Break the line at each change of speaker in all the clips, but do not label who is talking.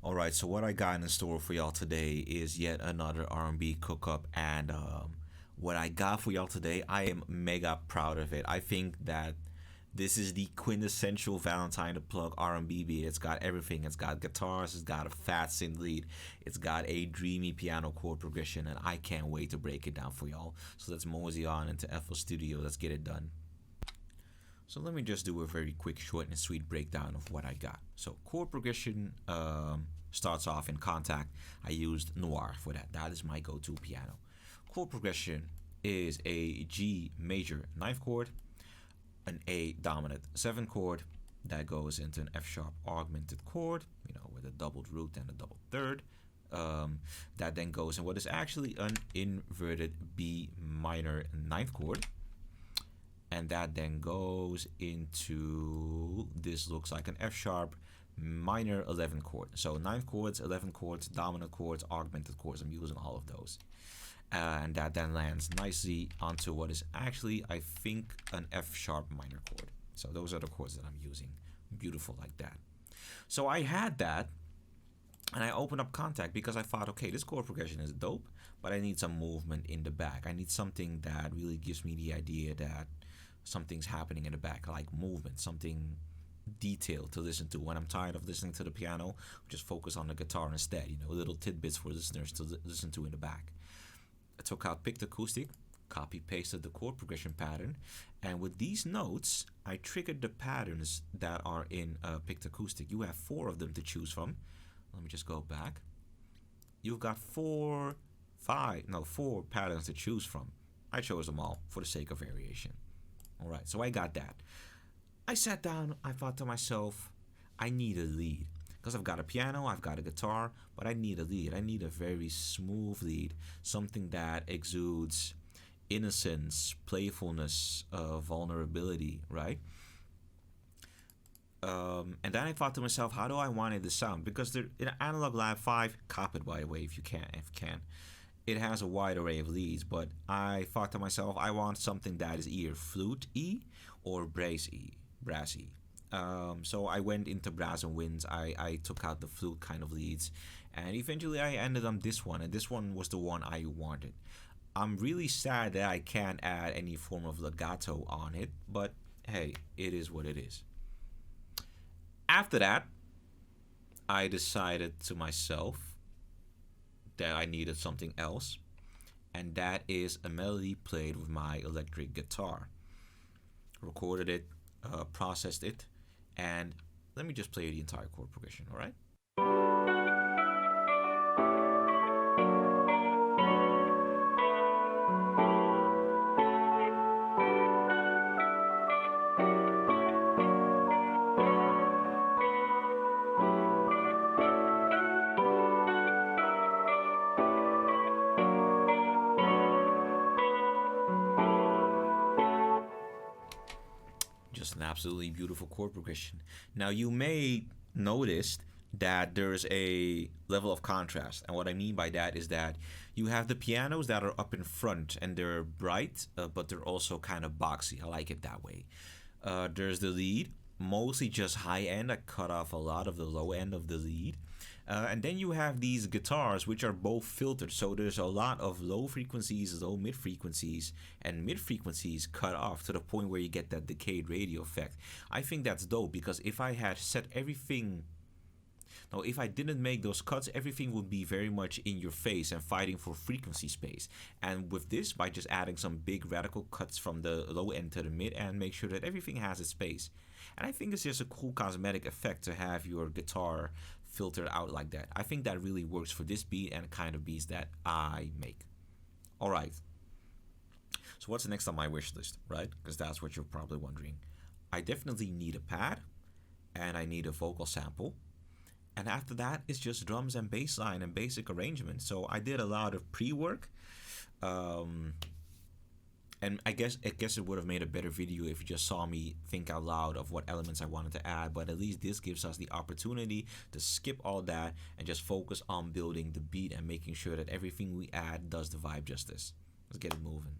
Alright, so what I got in store for y'all today is yet another R&B cook up, and what I got for y'all today, I am mega proud of it. I think that this is the quintessential Valentine to plug R&B beat. It's got everything. It's got guitars, it's got a fat synth lead, it's got a dreamy piano chord progression, and I can't wait to break it down for y'all. So let's mosey on into FL Studio. Let's get it done. So let me just do a very quick, short, and sweet breakdown of what I got. So chord progression starts off in Contact. I used Noir for that. That is my go-to piano. Chord progression is a G major ninth chord, an A dominant 7 chord that goes into an F sharp augmented chord, with a doubled root and a doubled third. That then goes in what is actually an inverted B minor ninth chord. And that then goes into, this looks like an F sharp minor 11 chord. So 9 chords, 11 chords, dominant chords, augmented chords. I'm using all of those. And that then lands nicely onto what is actually, I think, an F sharp minor chord. So those are the chords that I'm using. Beautiful like that. So I had that, and I opened up Contact because I thought, okay, this chord progression is dope, but I need some movement in the back. I need something that really gives me the idea that something's happening in the back, like movement, something detailed to listen to. When I'm tired of listening to the piano, just focus on the guitar instead, little tidbits for listeners to listen to in the back. I took out Picked Acoustic, copy pasted the chord progression pattern, and with these notes I triggered the patterns that are in Picked Acoustic. You have 4 of them to choose from. Let me just go back. You've got 4 patterns to choose from. I chose them all for the sake of variation. Alright, so I got that. I sat down, I thought to myself, I need a lead. Because I've got a piano, I've got a guitar, but I need a lead. I need a very smooth lead. Something that exudes innocence, playfulness, vulnerability, right? And then I thought to myself, how do I want it to sound? Because in Analog Lab 5, cop it by the way if you can. It has a wide array of leads, but I thought to myself, I want something that is either flute-y or brassy. So I went into brass and winds. I took out the flute kind of leads, and eventually I ended on this one, and this one was the one I wanted. I'm really sad that I can't add any form of legato on it, but hey, it is what it is. After that, I decided to myself that I needed something else, and that is a melody played with my electric guitar. Recorded it, processed it, and let me just play the entire chord progression, alright? Just an absolutely beautiful chord progression. Now you may notice that there's a level of contrast, and what I mean by that is that you have the pianos that are up in front and they're bright, but they're also kind of boxy. I like it that way. There's the lead, mostly just high end. I cut off a lot of the low end of the lead. And then you have these guitars which are both filtered, so there's a lot of low frequencies, low mid frequencies, and mid frequencies cut off to the point where you get that decayed radio effect. I think that's dope because if I had set everything, now if I didn't make those cuts, everything would be very much in your face and fighting for frequency space. And with this, by just adding some big radical cuts from the low end to the mid end, make sure that everything has its space. And I think it's just a cool cosmetic effect to have your guitar filtered out like that. I think that really works for this beat and the kind of beats that I make. Alright, so what's next on my wish list, right? Because that's what you're probably wondering. I definitely need a pad, and I need a vocal sample, and after that it's just drums and bass line and basic arrangement. So I did a lot of pre-work, and I guess it would have made a better video if you just saw me think out loud of what elements I wanted to add, but at least this gives us the opportunity to skip all that and just focus on building the beat and making sure that everything we add does the vibe justice. Let's get it moving.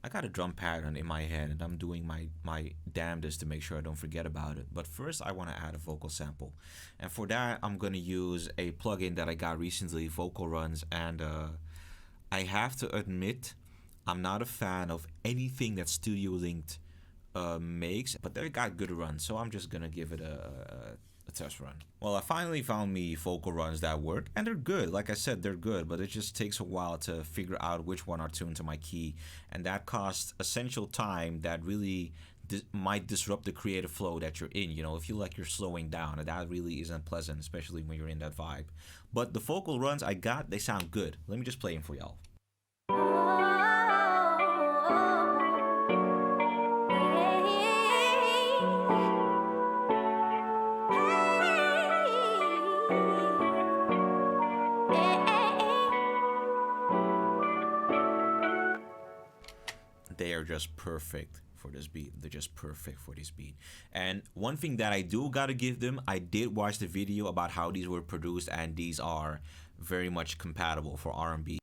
I got a drum pattern in my head, and I'm doing my damnedest to make sure I don't forget about it. But first, I want to add a vocal sample, and for that, I'm gonna use a plugin that I got recently, Vocal Runs, and I have to admit, I'm not a fan of anything that Studio Linked makes, but they got good runs, so I'm just gonna give it a test run. Well, I finally found me vocal runs that work, and they're good. Like I said, they're good, but it just takes a while to figure out which one are tuned to my key, and that costs essential time that really might disrupt the creative flow that you're in. You know, if you like you're slowing down, and that really isn't pleasant, especially when you're in that vibe. But the vocal runs I got, they sound good. Let me just play them for y'all. They are just perfect for this beat. They're just perfect for this beat. And one thing that I do gotta give them, I did watch the video about how these were produced, and these are very much compatible for R&B.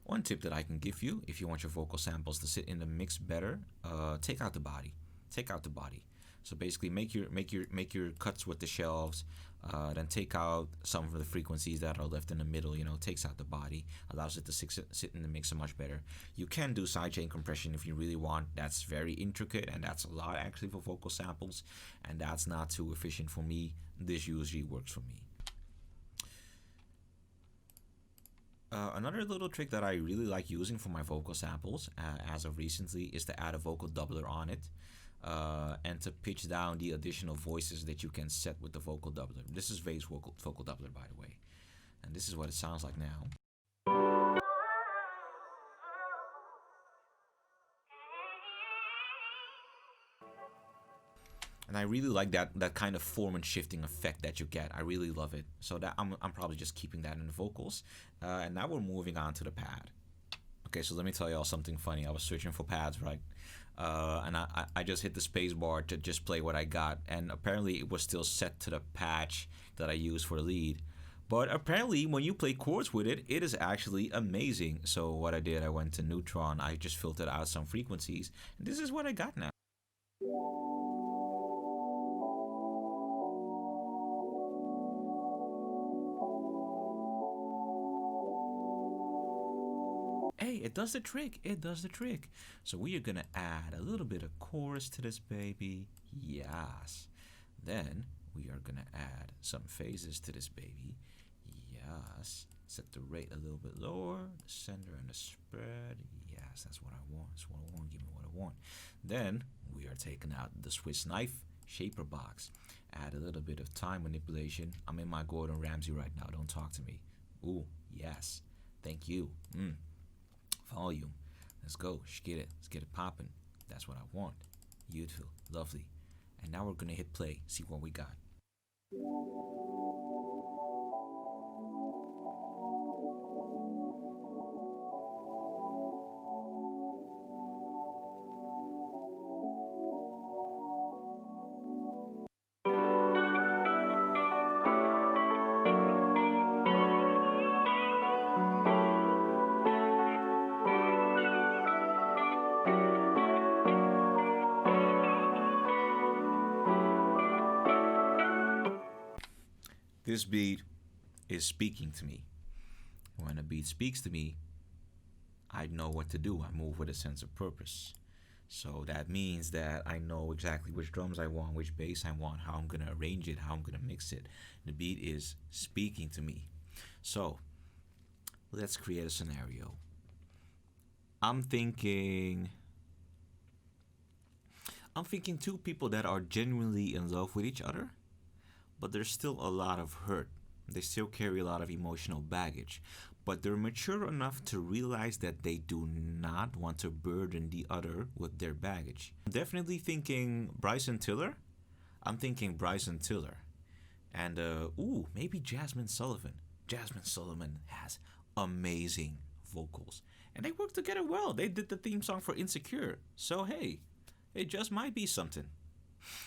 One tip that I can give you, if you want your vocal samples to sit in the mix better, take out the body. Take out the body. So basically, make your cuts with the shelves. Then take out some of the frequencies that are left in the middle. You know, takes out the body, allows it to sit in the mixer much better. You can do sidechain compression if you really want. That's very intricate, and that's a lot actually for vocal samples, and that's not too efficient for me. This usually works for me. Another little trick that I really like using for my vocal samples, as of recently, is to add a vocal doubler on it, and to pitch down the additional voices that you can set with the vocal doubler. This is Vase vocal doubler, by the way, and this is what it sounds like now. And I really like that kind of form and shifting effect that you get. I really love it. So that I'm probably just keeping that in the vocals. And now we're moving on to the pad. Okay, so let me tell y'all something funny. I was searching for pads, right? And I just hit the space bar to just play what I got, and apparently it was still set to the patch that I used for the lead. But apparently, when you play chords with it, it is actually amazing. So what I did, I went to Neutron. I just filtered out some frequencies, and this is what I got now. Hey, it does the trick. It does the trick. So we are gonna add a little bit of chorus to this baby. Yes. Then we are gonna add some phases to this baby. Yes. Set the rate a little bit lower, the center and the spread. Yes, that's what I want. That's what I want. Give me what I want. Then we are taking out the Swiss knife shaper box. Add a little bit of time manipulation. I'm in my Gordon Ramsay right now. Don't talk to me. Ooh, yes. Thank you. Volume. Let's go. Let's get it. Let's get it popping. That's what I want. Beautiful. Lovely. And now we're going to hit play. See what we got. This beat is speaking to me. When a beat speaks to me, I know what to do. I move with a sense of purpose. So that means that I know exactly which drums I want, which bass I want, how I'm going to arrange it, how I'm going to mix it. The beat is speaking to me. So let's create a scenario. I'm thinking two people that are genuinely in love with each other, but there's still a lot of hurt They still carry a lot of emotional baggage, but they're mature enough to realize that they do not want to burden the other with their baggage. I'm definitely thinking Bryson Tiller. I'm thinking Bryson Tiller. And, maybe Jasmine Sullivan. Jasmine Sullivan has amazing vocals. And they work together well. They did the theme song for Insecure. So, hey, it just might be something.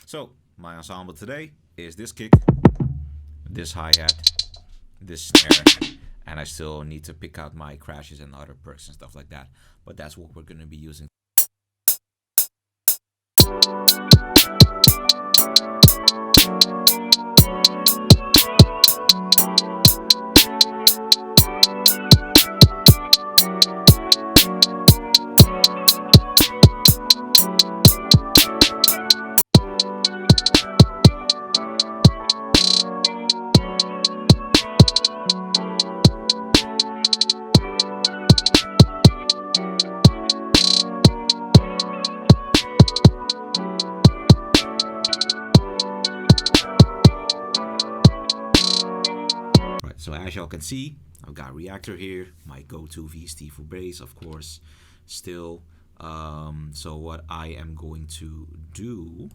So, my ensemble today is this kick, this hi-hat, this snare, and I still need to pick out my crashes and other perks and stuff like that. But that's what we're going to be using. So as y'all can see, I've got Reactor here, my go-to VST for bass, of course, still. So what I am going to do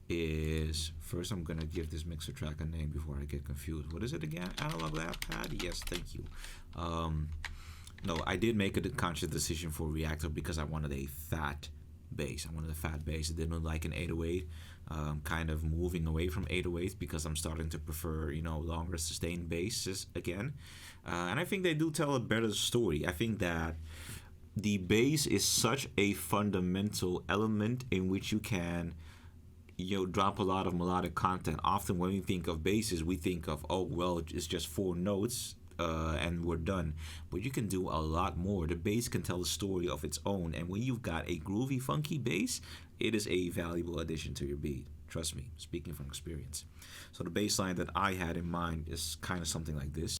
is, first I'm going to give this mixer track a name before I get confused. What is it again? Analog Lab Pad? Yes, thank you. No, I did make a conscious decision for Reactor because I wanted a fat bass. I wanted a fat bass. I didn't like an 808. Kind of moving away from 808s because I'm starting to prefer, longer sustained basses again. And I think they do tell a better story. I think that the bass is such a fundamental element in which you can, drop a lot of melodic content. Often when we think of basses, we think of, oh, well, it's just 4 notes. And we're done. But you can do a lot more. The bass can tell a story of its own, and when you've got a groovy, funky bass, it is a valuable addition to your beat. Trust me, speaking from experience. So the bass line that I had in mind is kind of something like this.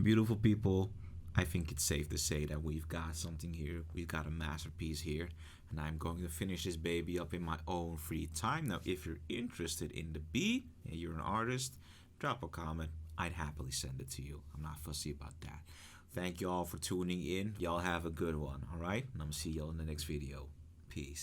Beautiful people, I think it's safe to say that we've got something here. We've got a masterpiece here, and I'm going to finish this baby up in my own free time. Now, if you're interested in the beat and you're an artist, drop a comment. I'd happily send it to you. I'm not fussy about that. Thank you all for tuning in. Y'all have a good one, all right? And I'm going to see y'all in the next video. Peace.